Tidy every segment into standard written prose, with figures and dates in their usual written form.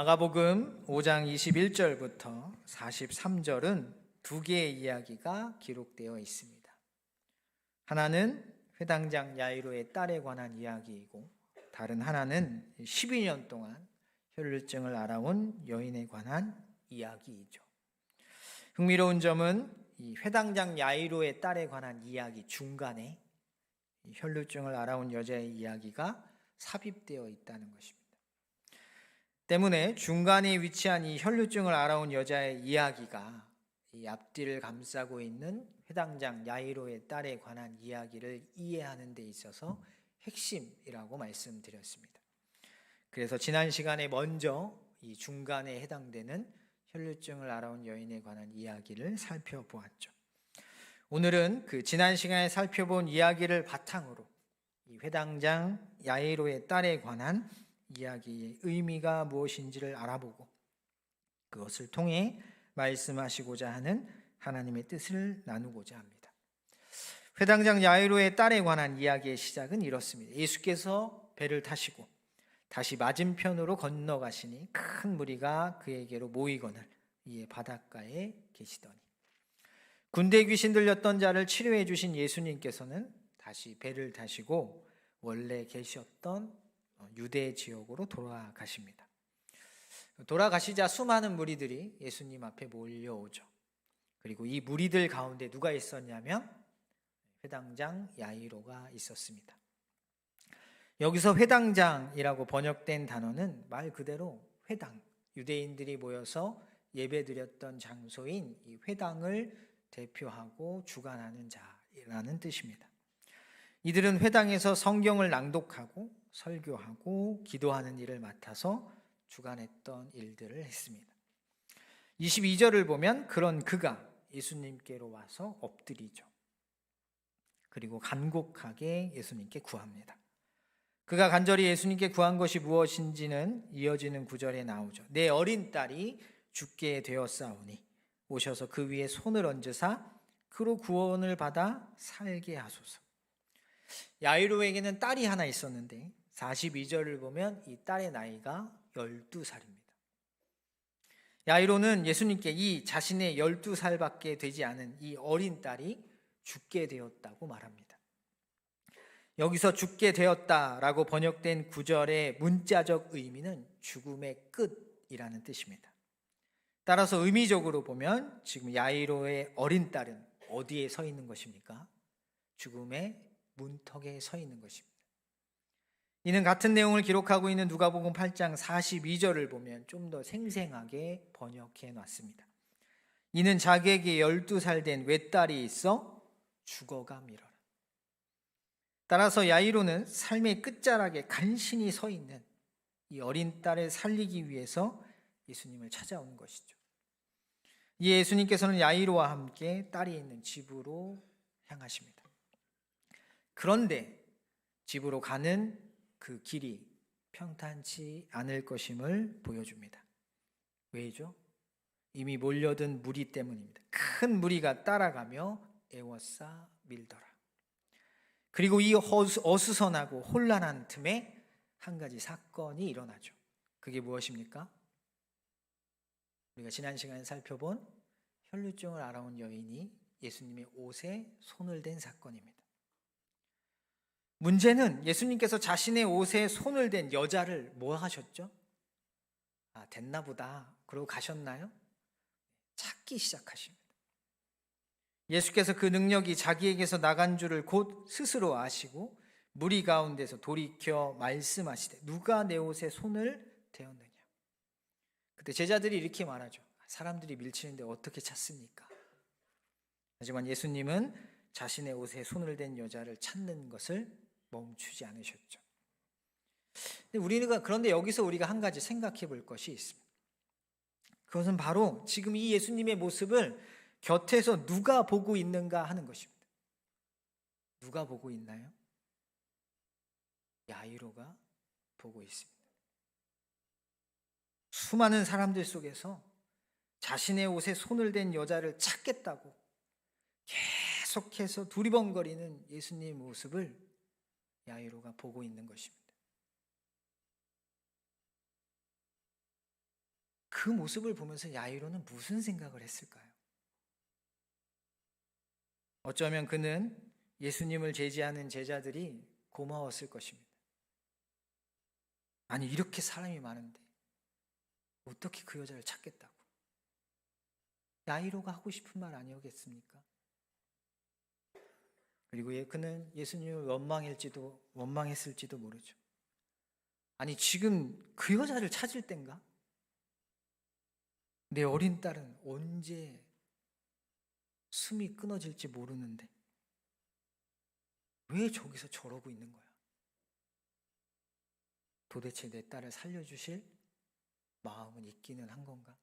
마가복음 5장 21절부터 43절은 두 개의 이야기가 기록되어 있습니다. 하나는 회당장 야이로의 딸에 관한 이야기이고, 다른 하나는 12년 동안 혈루증을 앓아온 여인에 관한 이야기이죠. 흥미로운 점은 이 회당장 야이로의 딸에 관한 이야기 중간에 혈루증을 앓아온 여자의 이야기가 삽입되어 있다는 것입니다. 때문에 중간에 위치한 이 혈루증을 앓아온 여자의 이야기가 이 앞뒤를 감싸고 있는 회당장 야이로의 딸에 관한 이야기를 이해하는 데 있어서 핵심이라고 말씀드렸습니다. 그래서 지난 시간에 먼저 이 중간에 해당되는 혈루증을 앓아온 여인에 관한 이야기를 살펴보았죠. 오늘은 그 지난 시간에 살펴본 이야기를 바탕으로 이 회당장 야이로의 딸에 관한 이야기의 의미가 무엇인지를 알아보고 그것을 통해 말씀하시고자 하는 하나님의 뜻을 나누고자 합니다. 회당장 야이로의 딸에 관한 이야기의 시작은 이렇습니다. 예수께서 배를 타시고 다시 맞은편으로 건너가시니 큰 무리가 그에게로 모이거늘 이에 바닷가에 계시더니, 군대 귀신 들렸던 자를 치료해 주신 예수님께서는 다시 배를 타시고 원래 계셨던 유대 지역으로 돌아가십니다. 돌아가시자 수많은 무리들이 예수님 앞에 몰려오죠. 그리고 이 무리들 가운데 누가 있었냐면 회당장 야이로가 있었습니다. 여기서 회당장이라고 번역된 단어는 말 그대로 회당, 유대인들이 모여서 예배드렸던 장소인 이 회당을 대표하고 주관하는 자라는 뜻입니다. 이들은 회당에서 성경을 낭독하고 설교하고 기도하는 일을 맡아서 주관했던 일들을 했습니다. 22절을 보면 그런 그가 예수님께로 와서 엎드리죠. 그리고 간곡하게 예수님께 구합니다. 그가 간절히 예수님께 구한 것이 무엇인지는 이어지는 구절에 나오죠. 내 어린 딸이 죽게 되었사오니 오셔서 그 위에 손을 얹으사 그로 구원을 받아 살게 하소서. 야이로에게는 딸이 하나 있었는데 42절을 보면 이 딸의 나이가 12살입니다. 야이로는 예수님께 이 자신의 12살밖에 되지 않은 이 어린 딸이 죽게 되었다고 말합니다. 여기서 죽게 되었다라고 번역된 구절의 문자적 의미는 죽음의 끝이라는 뜻입니다. 따라서 의미적으로 보면 지금 야이로의 어린 딸은 어디에 서 있는 것입니까? 죽음의 문턱에 서 있는 것입니다. 이는 같은 내용을 기록하고 있는 누가복음 8장 42절을 보면 좀 더 생생하게 번역해 놨습니다. 이는 자기에게 12살 된 외딸이 있어 죽어가미러라. 따라서 야이로는 삶의 끝자락에 간신히 서 있는 이 어린 딸을 살리기 위해서 예수님을 찾아온 것이죠. 이 예수님께서는 야이로와 함께 딸이 있는 집으로 향하십니다. 그런데 집으로 가는 그 길이 평탄치 않을 것임을 보여줍니다. 왜죠? 이미 몰려든 무리 때문입니다. 큰 무리가 따라가며 애워싸 밀더라. 그리고 이 어수선하고 혼란한 틈에 한 가지 사건이 일어나죠. 그게 무엇입니까? 우리가 지난 시간에 살펴본 혈루증을 앓아온 여인이 예수님의 옷에 손을 댄 사건입니다. 문제는 예수님께서 자신의 옷에 손을 댄 여자를 뭐 하셨죠? 됐나 보다. 그러고 가셨나요? 찾기 시작하십니다. 예수께서 그 능력이 자기에게서 나간 줄을 곧 스스로 아시고 무리 가운데서 돌이켜 말씀하시되 누가 내 옷에 손을 대었느냐. 그때 제자들이 이렇게 말하죠. 사람들이 밀치는데 어떻게 찾습니까? 하지만 예수님은 자신의 옷에 손을 댄 여자를 찾는 것을 멈추지 않으셨죠. 그런데 여기서 우리가 한 가지 생각해 볼 것이 있습니다. 그것은 바로 지금 이 예수님의 모습을 곁에서 누가 보고 있는가 하는 것입니다. 누가 보고 있나요? 야이로가 보고 있습니다. 수많은 사람들 속에서 자신의 옷에 손을 댄 여자를 찾겠다고 계속해서 두리번거리는 예수님의 모습을 야이로가 보고 있는 것입니다. 그 모습을 보면서 야이로는 무슨 생각을 했을까요? 어쩌면 그는 예수님을 제지하는 제자들이 고마웠을 것입니다. 아니, 이렇게 사람이 많은데 어떻게 그 여자를 찾겠다고. 야이로가 하고 싶은 말 아니었겠습니까? 그리고 그는 예수님을 원망했을지도 모르죠. 아니, 지금 그 여자를 찾을 땐가? 내 어린 딸은 언제 숨이 끊어질지 모르는데 왜 저기서 저러고 있는 거야? 도대체 내 딸을 살려주실 마음은 있기는 한 건가?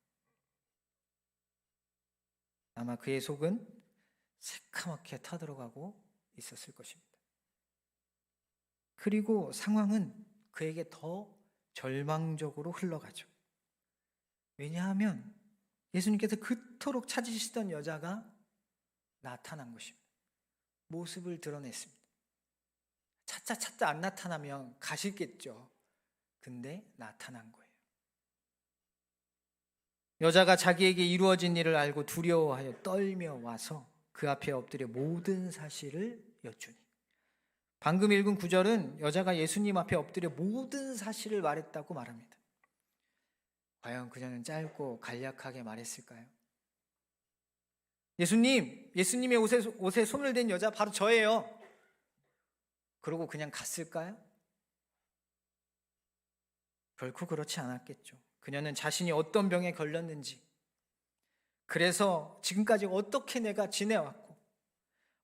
아마 그의 속은 새카맣게 타들어가고 있었을 것입니다. 그리고 상황은 그에게 더 절망적으로 흘러가죠. 왜냐하면 예수님께서 그토록 찾으시던 여자가 나타난 것입니다. 모습을 드러냈습니다. 찾자 안 나타나면 가시겠죠. 근데 나타난 거예요. 여자가 자기에게 이루어진 일을 알고 두려워하여 떨며 와서 그 앞에 엎드려 모든 사실을 여쭈니. 방금 읽은 구절은 여자가 예수님 앞에 엎드려 모든 사실을 말했다고 말합니다. 과연 그녀는 짧고 간략하게 말했을까요? 예수님의 옷에 손을 댄 여자 바로 저예요. 그러고 그냥 갔을까요? 결코 그렇지 않았겠죠. 그녀는 자신이 어떤 병에 걸렸는지, 그래서 지금까지 어떻게 내가 지내왔고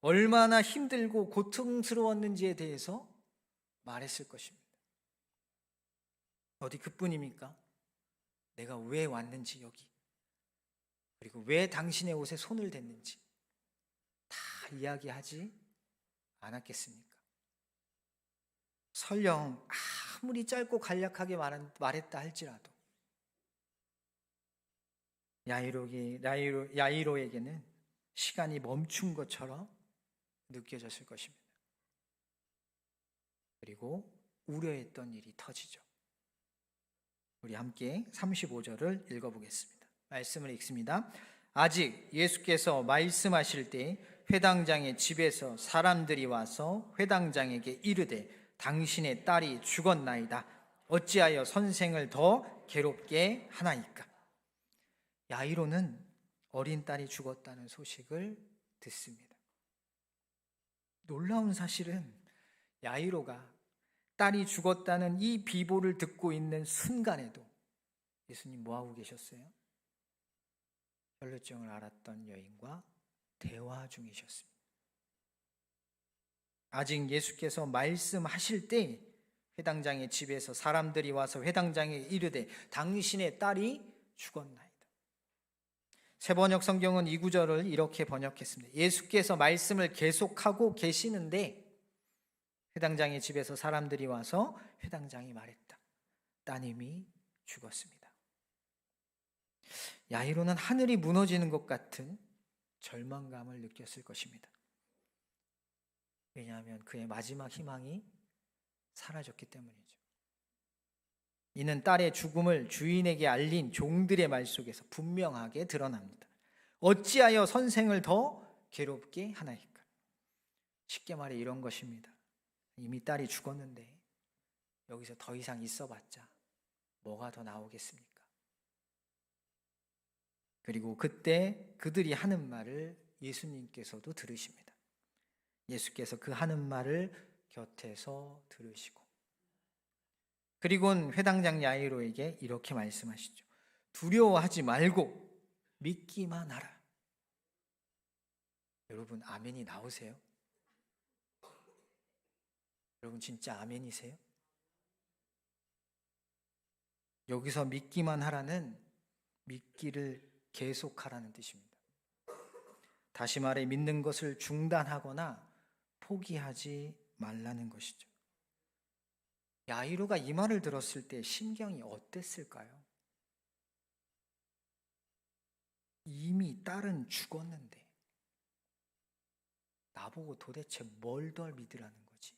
얼마나 힘들고 고통스러웠는지에 대해서 말했을 것입니다. 어디 그뿐입니까? 내가 왜 왔는지 여기, 그리고 왜 당신의 옷에 손을 댔는지 다 이야기하지 않았겠습니까? 설령 아무리 짧고 간략하게 말했다 할지라도 야이로에게는 시간이 멈춘 것처럼 느껴졌을 것입니다. 그리고 우려했던 일이 터지죠. 우리 함께 35절을 읽어보겠습니다. 말씀을 읽습니다. 아직 예수께서 말씀하실 때 회당장의 집에서 사람들이 와서 회당장에게 이르되 당신의 딸이 죽었나이다. 어찌하여 선생을 더 괴롭게 하나이까? 야이로는 어린 딸이 죽었다는 소식을 듣습니다. 놀라운 사실은 야이로가 딸이 죽었다는 이 비보를 듣고 있는 순간에도 예수님 뭐하고 계셨어요? 혈루증을 앓았던 여인과 대화 중이셨습니다. 아직 예수께서 말씀하실 때 회당장의 집에서 사람들이 와서 회당장에 이르되 당신의 딸이 죽었나이다. 새번역 성경은 이 구절을 이렇게 번역했습니다. 예수께서 말씀을 계속하고 계시는데 회당장의 집에서 사람들이 와서 회당장이 말했다. 따님이 죽었습니다. 야이로는 하늘이 무너지는 것 같은 절망감을 느꼈을 것입니다. 왜냐하면 그의 마지막 희망이 사라졌기 때문이죠. 이는 딸의 죽음을 주인에게 알린 종들의 말 속에서 분명하게 드러납니다. 어찌하여 선생을 더 괴롭게 하나이까? 쉽게 말해 이런 것입니다. 이미 딸이 죽었는데 여기서 더 이상 있어봤자 뭐가 더 나오겠습니까? 그리고 그때 그들이 하는 말을 예수님께서도 들으십니다. 예수께서 그 하는 말을 곁에서 들으시고 그리고는 회당장 야이로에게 이렇게 말씀하시죠. 두려워하지 말고 믿기만 하라. 여러분 아멘이 나오세요? 여러분 진짜 아멘이세요? 여기서 믿기만 하라는 믿기를 계속하라는 뜻입니다. 다시 말해 믿는 것을 중단하거나 포기하지 말라는 것이죠. 야이로가 이 말을 들었을 때 심경이 어땠을까요? 이미 딸은 죽었는데 나보고 도대체 뭘 더 믿으라는 거지?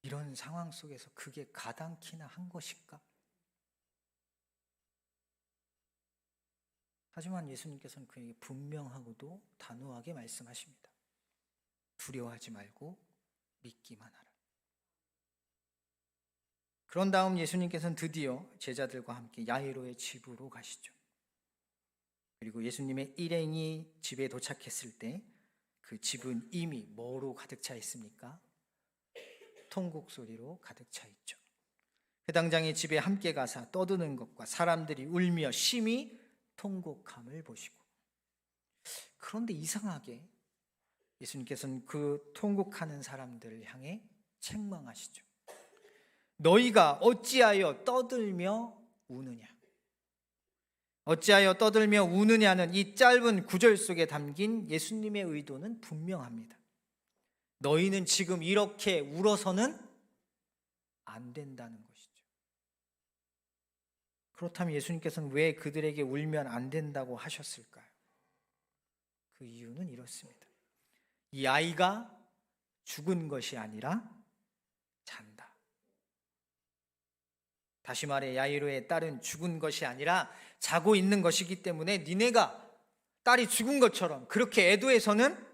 이런 상황 속에서 그게 가당키나 한 것일까? 하지만 예수님께서는 그에게 분명하고도 단호하게 말씀하십니다. 두려워하지 말고 믿기만 하라. 그런 다음 예수님께서는 드디어 제자들과 함께 야이로의 집으로 가시죠. 그리고 예수님의 일행이 집에 도착했을 때 그 집은 이미 뭐로 가득 차 있습니까? 통곡 소리로 가득 차 있죠. 회당장의 집에 함께 가사 떠드는 것과 사람들이 울며 심히 통곡함을 보시고, 그런데 이상하게 예수님께서는 그 통곡하는 사람들을 향해 책망하시죠. 너희가 어찌하여 떠들며 우느냐? 어찌하여 떠들며 우느냐는 이 짧은 구절 속에 담긴 예수님의 의도는 분명합니다. 너희는 지금 이렇게 울어서는 안 된다는 것이죠. 그렇다면 예수님께서는 왜 그들에게 울면 안 된다고 하셨을까요? 그 이유는 이렇습니다. 이 아이가 죽은 것이 아니라 잔다. 다시 말해 야이로의 딸은 죽은 것이 아니라 자고 있는 것이기 때문에 니네가 딸이 죽은 것처럼 그렇게 애도해서는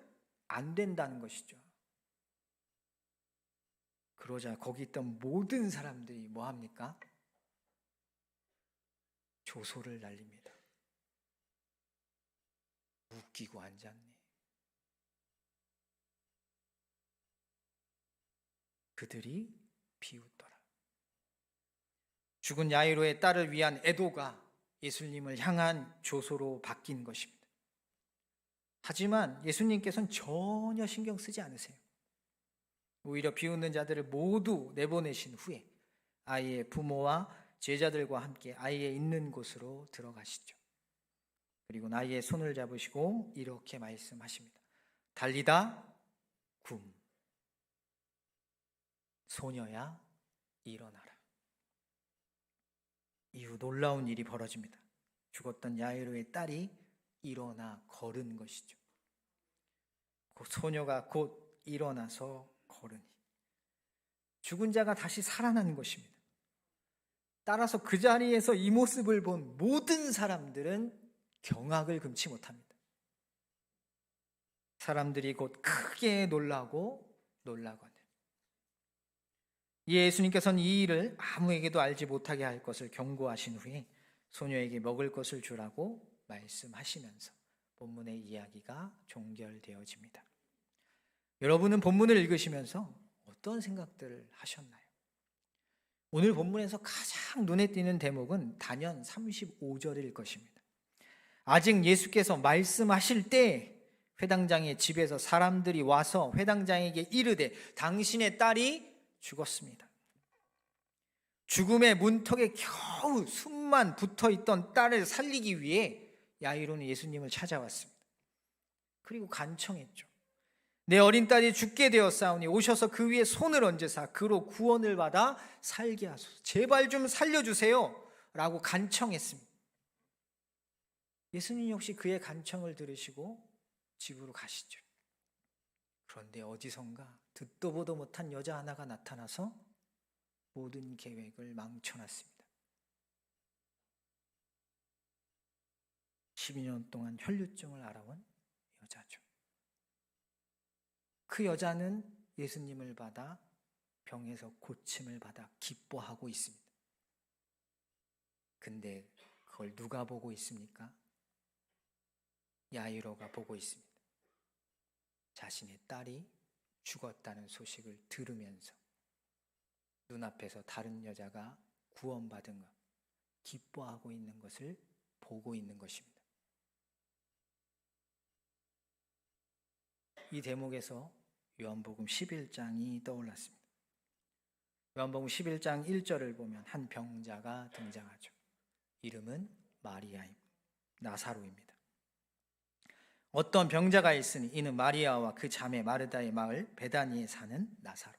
안 된다는 것이죠. 그러자 거기 있던 모든 사람들이 뭐합니까? 조소를 날립니다. 웃기고 앉았네. 그들이 비웃더라. 죽은 야이로의 딸을 위한 애도가 예수님을 향한 조소로 바뀐 것입니다. 하지만 예수님께서는 전혀 신경 쓰지 않으세요. 오히려 비웃는 자들을 모두 내보내신 후에 아이의 부모와 제자들과 함께 아이의 있는 곳으로 들어가시죠. 그리고 아이의 손을 잡으시고 이렇게 말씀하십니다. 달리다 굼, 소녀야 일어나라. 이후 놀라운 일이 벌어집니다. 죽었던 야이로의 딸이 일어나 걸은 것이죠. 그 소녀가 곧 일어나서 걸으니 죽은 자가 다시 살아난 것입니다. 따라서 그 자리에서 이 모습을 본 모든 사람들은 경악을 금치 못합니다. 사람들이 곧 크게 놀라거늘. 예수님께서는 이 일을 아무에게도 알지 못하게 할 것을 경고하신 후에 소녀에게 먹을 것을 주라고 말씀하시면서 본문의 이야기가 종결되어집니다. 여러분은 본문을 읽으시면서 어떤 생각들을 하셨나요? 오늘 본문에서 가장 눈에 띄는 대목은 단연 35절일 것입니다. 아직 예수께서 말씀하실 때 회당장의 집에서 사람들이 와서 회당장에게 이르되 당신의 딸이 죽었습니다. 죽음의 문턱에 겨우 숨만 붙어있던 딸을 살리기 위해 야이로는 예수님을 찾아왔습니다. 그리고 간청했죠. 내 어린 딸이 죽게 되었사오니 오셔서 그 위에 손을 얹으사 그로 구원을 받아 살게 하소서. 제발 좀 살려주세요 라고 간청했습니다. 예수님 역시 그의 간청을 들으시고 집으로 가시죠. 그런데 어디선가 듣도 보도 못한 여자 하나가 나타나서 모든 계획을 망쳐놨습니다. 12년 동안 혈류증을 앓아온 여자죠. 그 여자는 예수님을 받아 병에서 고침을 받아 기뻐하고 있습니다. 근데 그걸 누가 보고 있습니까? 야이로가 보고 있습니다. 자신의 딸이 죽었다는 소식을 들으면서 눈앞에서 다른 여자가 구원받은 것, 기뻐하고 있는 것을 보고 있는 것입니다. 이 대목에서 요한복음 11장이 떠올랐습니다. 요한복음 11장 1절을 보면 한 병자가 등장하죠. 이름은 마리아입니다. 나사로입니다. 어떤 병자가 있으니 이는 마리아와 그 자매 마르다의 마을 베다니에 사는 나사로라.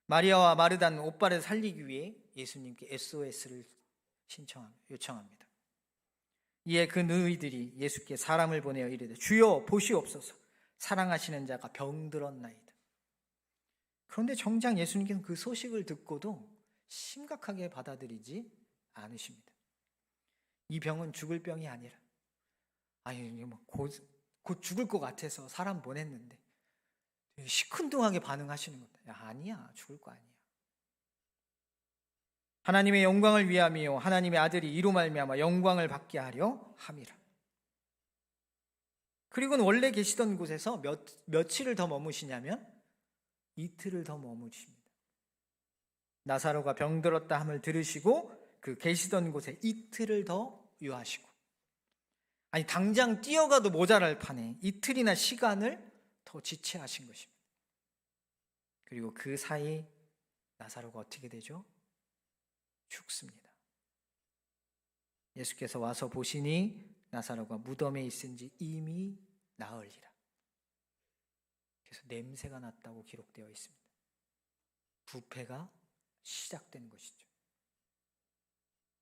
마리아와 마르다는 오빠를 살리기 위해 예수님께 SOS를 요청합니다. 이에 그 너희들이 예수께 사람을 보내어 이르되 주여 보시옵소서 사랑하시는 자가 병들었나이다. 그런데 정작 예수님께서는 그 소식을 듣고도 심각하게 받아들이지 않으십니다. 이 병은 죽을 병이 아니라, 곧 죽을 것 같아서 사람 보냈는데 시큰둥하게 반응하시는 겁니다. 아니야, 죽을 거 아니야. 하나님의 영광을 위함이요 하나님의 아들이 이로 말미암아 영광을 받게 하려 함이라. 그리고는 원래 계시던 곳에서 며칠을 더 머무시냐면 이틀을 더 머무십니다. 나사로가 병들었다 함을 들으시고 그 계시던 곳에 이틀을 더 유하시고, 당장 뛰어가도 모자랄 판에 이틀이나 시간을 더 지체하신 것입니다. 그리고 그 사이 나사로가 어떻게 되죠? 죽습니다. 예수께서 와서 보시니 나사로가 무덤에 있은지 이미 나으리라. 그래서 냄새가 났다고 기록되어 있습니다. 부패가 시작된 것이죠.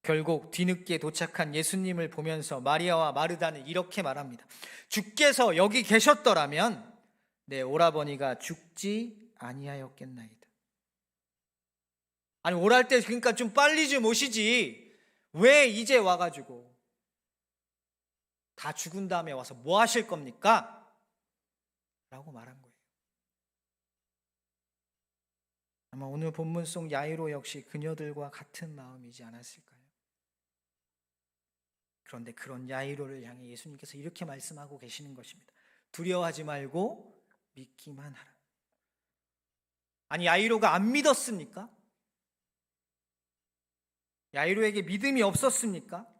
결국 뒤늦게 도착한 예수님을 보면서 마리아와 마르다는 이렇게 말합니다. 주께서 여기 계셨더라면 내 오라버니가 죽지 아니하였겠나이다. 오랄 때 그러니까 좀 빨리 좀 오시지, 왜 이제 와가지고 다 죽은 다음에 와서 뭐 하실 겁니까? 라고 말한 거예요. 아마 오늘 본문 속 야이로 역시 그녀들과 같은 마음이지 않았을까요? 그런데 그런 야이로를 향해 예수님께서 이렇게 말씀하고 계시는 것입니다. 두려워하지 말고 믿기만 하라. 야이로가 안 믿었습니까? 야이로에게 믿음이 없었습니까?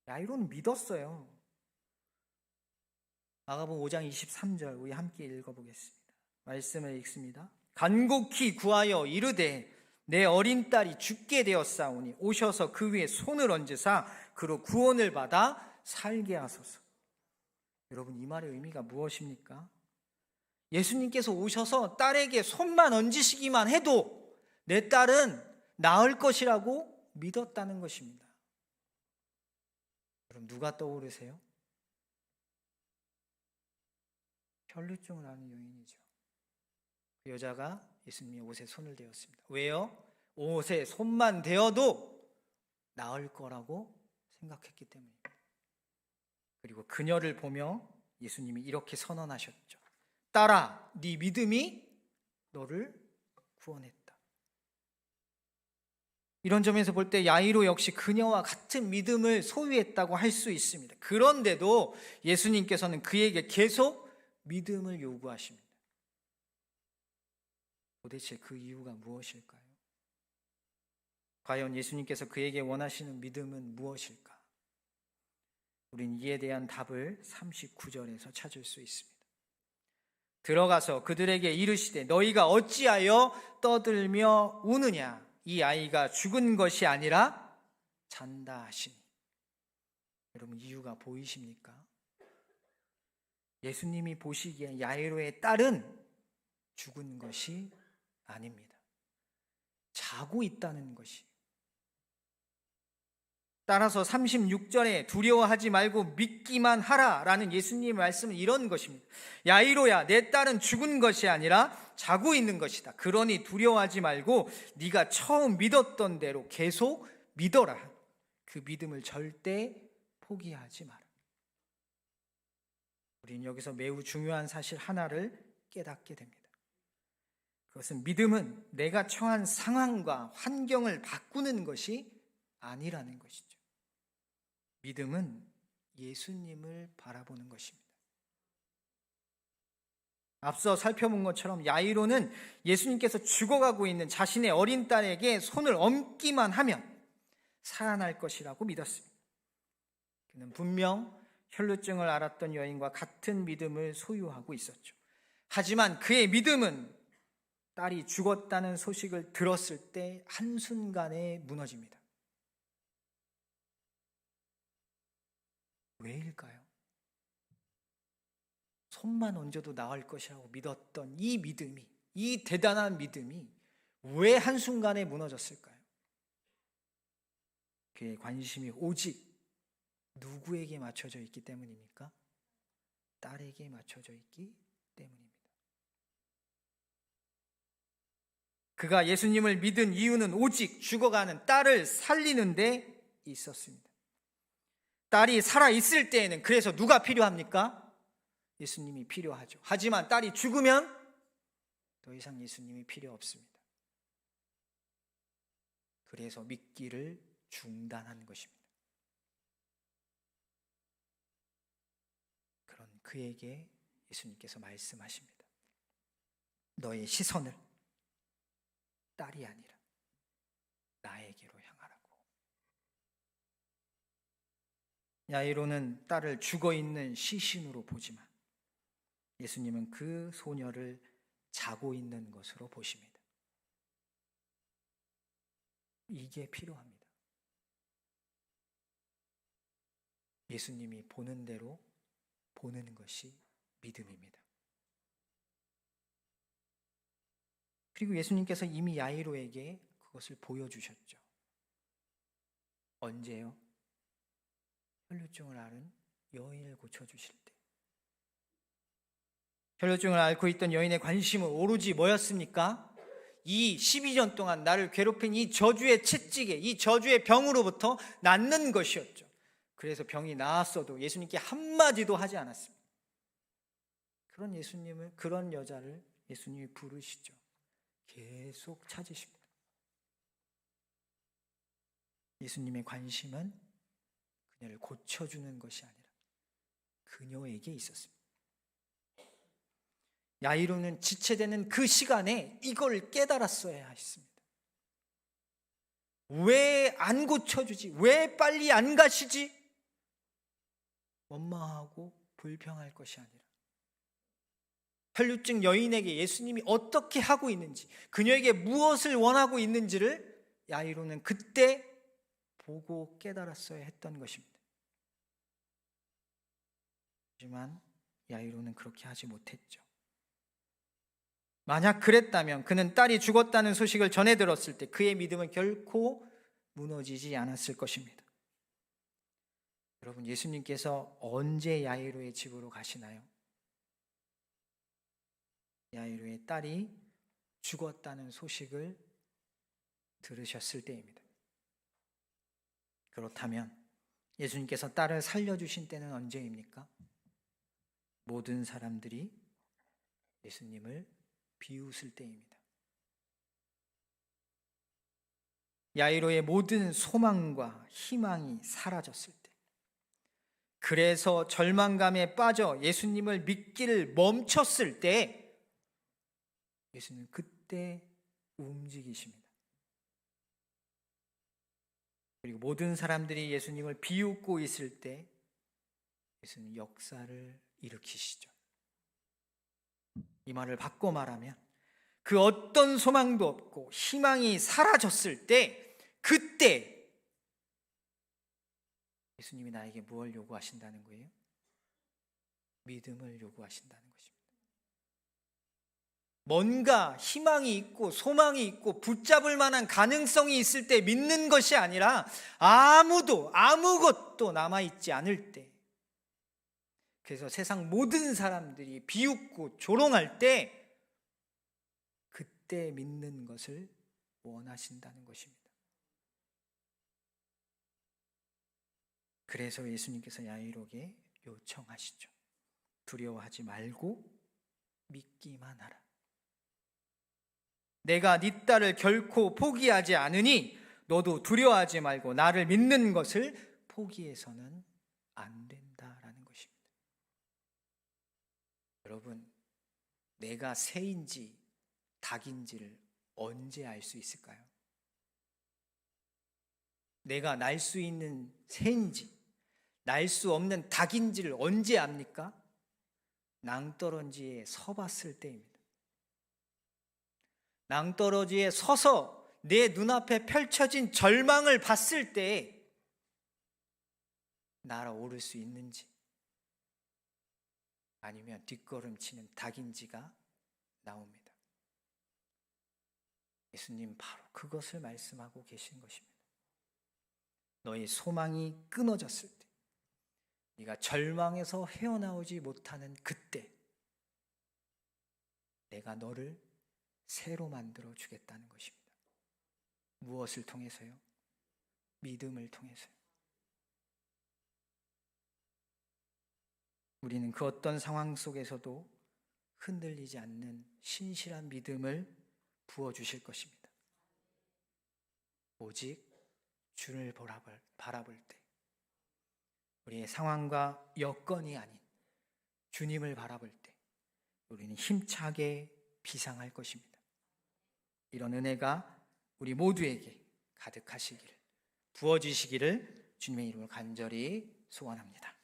야이로는 믿었어요. 마가복음 5장 23절 우리 함께 읽어보겠습니다. 말씀을 읽습니다. 간곡히 구하여 이르되 내 어린 딸이 죽게 되었사오니 오셔서 그 위에 손을 얹으사 그로 구원을 받아 살게 하소서. 여러분, 이 말의 의미가 무엇입니까? 예수님께서 오셔서 딸에게 손만 얹으시기만 해도 내 딸은 나을 것이라고 믿었다는 것입니다. 그럼 누가 떠오르세요? 혈루증을 앓는 여인이죠. 그 여자가 예수님의 옷에 손을 대었습니다. 왜요? 옷에 손만 대어도 나을 거라고 생각했기 때문입니다. 그리고 그녀를 보며 예수님이 이렇게 선언하셨죠. 딸아, 네 믿음이 너를 구원했다. 이런 점에서 볼 때 야이로 역시 그녀와 같은 믿음을 소유했다고 할 수 있습니다. 그런데도 예수님께서는 그에게 계속 믿음을 요구하십니다. 도대체 그 이유가 무엇일까요? 과연 예수님께서 그에게 원하시는 믿음은 무엇일까? 우린 이에 대한 답을 39절에서 찾을 수 있습니다. 들어가서 그들에게 이르시되 너희가 어찌하여 떠들며 우느냐? 이 아이가 죽은 것이 아니라 잔다 하시니. 여러분, 이유가 보이십니까? 예수님이 보시기에 야이로의 딸은 죽은 것이 아닙니다. 자고 있다는 것이. 따라서 36절에 두려워하지 말고 믿기만 하라 라는 예수님의 말씀은 이런 것입니다. 야이로야, 내 딸은 죽은 것이 아니라 자고 있는 것이다. 그러니 두려워하지 말고 네가 처음 믿었던 대로 계속 믿어라. 그 믿음을 절대 포기하지 마라. 우리는 여기서 매우 중요한 사실 하나를 깨닫게 됩니다. 그것은 믿음은 내가 처한 상황과 환경을 바꾸는 것이 아니라는 것이죠. 믿음은 예수님을 바라보는 것입니다. 앞서 살펴본 것처럼 야이로는 예수님께서 죽어가고 있는 자신의 어린 딸에게 손을 얹기만 하면 살아날 것이라고 믿었습니다. 그는 분명 혈루증을 앓았던 여인과 같은 믿음을 소유하고 있었죠. 하지만 그의 믿음은 딸이 죽었다는 소식을 들었을 때 한순간에 무너집니다. 왜일까요? 손만 얹어도 나을 것이라고 믿었던 이 믿음이, 이 대단한 믿음이 왜 한순간에 무너졌을까요? 그의 관심이 오직 누구에게 맞춰져 있기 때문입니까? 딸에게 맞춰져 있기 때문입니다. 그가 예수님을 믿은 이유는 오직 죽어가는 딸을 살리는 데 있었습니다. 딸이 살아있을 때에는 그래서 누가 필요합니까? 예수님이 필요하죠. 하지만 딸이 죽으면 더 이상 예수님이 필요 없습니다. 그래서 믿기를 중단한 것입니다. 그런 그에게 예수님께서 말씀하십니다. 너의 시선을 딸이 아니라 나에게로 향하라고. 야이로는 딸을 죽어있는 시신으로 보지만 예수님은 그 소녀를 자고 있는 것으로 보십니다. 이게 필요합니다. 예수님이 보는 대로 보는 것이 믿음입니다. 그리고 예수님께서 이미 야이로에게 그것을 보여주셨죠. 언제요? 혈루증을 앓은 여인을 고쳐주실 때. 혈루증을 앓고 있던 여인의 관심은 오로지 뭐였습니까? 이 12년 동안 나를 괴롭힌 이 저주의 채찍에, 이 저주의 병으로부터 낫는 것이었죠. 그래서 병이 나았어도 예수님께 한마디도 하지 않았습니다. 그런 예수님을, 그런 여자를 예수님이 부르시죠. 계속 찾으십니다. 예수님의 관심은 그녀를 고쳐주는 것이 아니라 그녀에게 있었습니다. 야이로는 지체되는 그 시간에 이걸 깨달았어야 했습니다. 왜 안 고쳐주지? 왜 빨리 안 가시지? 원망하고 불평할 것이 아니라 혈루증 여인에게 예수님이 어떻게 하고 있는지, 그녀에게 무엇을 원하고 있는지를 야이로는 그때 보고 깨달았어야 했던 것입니다. 하지만 야이로는 그렇게 하지 못했죠. 만약 그랬다면 그는 딸이 죽었다는 소식을 전해 들었을 때 그의 믿음은 결코 무너지지 않았을 것입니다. 여러분, 예수님께서 언제 야이로의 집으로 가시나요? 야이로의 딸이 죽었다는 소식을 들으셨을 때입니다. 그렇다면 예수님께서 딸을 살려주신 때는 언제입니까? 모든 사람들이 예수님을 비웃을 때입니다. 야이로의 모든 소망과 희망이 사라졌을 때, 그래서 절망감에 빠져 예수님을 믿기를 멈췄을 때 예수님은 그때 움직이십니다. 그리고 모든 사람들이 예수님을 비웃고 있을 때 예수님은 역사를 일으키시죠. 이 말을 바꿔 말하면 그 어떤 소망도 없고 희망이 사라졌을 때, 그때 예수님이 나에게 무엇을 요구하신다는 거예요? 믿음을 요구하신다는 것입니다. 뭔가 희망이 있고 소망이 있고 붙잡을 만한 가능성이 있을 때 믿는 것이 아니라 아무것도 남아있지 않을 때, 그래서 세상 모든 사람들이 비웃고 조롱할 때 그때 믿는 것을 원하신다는 것입니다. 그래서 예수님께서 야이로에게 요청하시죠. 두려워하지 말고 믿기만 하라. 내가 네 딸을 결코 포기하지 않으니 너도 두려워하지 말고 나를 믿는 것을 포기해서는 안 된다라는 것입니다. 여러분, 내가 새인지 닭인지를 언제 알 수 있을까요? 내가 날 수 있는 새인지 날 수 없는 닭인지를 언제 압니까? 낭떠러지에 서봤을 때입니다. 낭떠러지에 서서 내 눈앞에 펼쳐진 절망을 봤을 때 날아오를 수 있는지, 아니면 뒷걸음치는 닭인지가 나옵니다. 예수님 바로 그것을 말씀하고 계신 것입니다. 너의 소망이 끊어졌을 때, 네가 절망에서 헤어나오지 못하는 그때 내가 너를 새로 만들어 주겠다는 것입니다. 무엇을 통해서요? 믿음을 통해서요. 우리는 그 어떤 상황 속에서도 흔들리지 않는 신실한 믿음을 부어주실 것입니다. 오직 주를 바라볼 때, 우리의 상황과 여건이 아닌 주님을 바라볼 때 우리는 힘차게 비상할 것입니다. 이런 은혜가 우리 모두에게 가득하시기를, 부어지시기를 주님의 이름으로 간절히 소원합니다.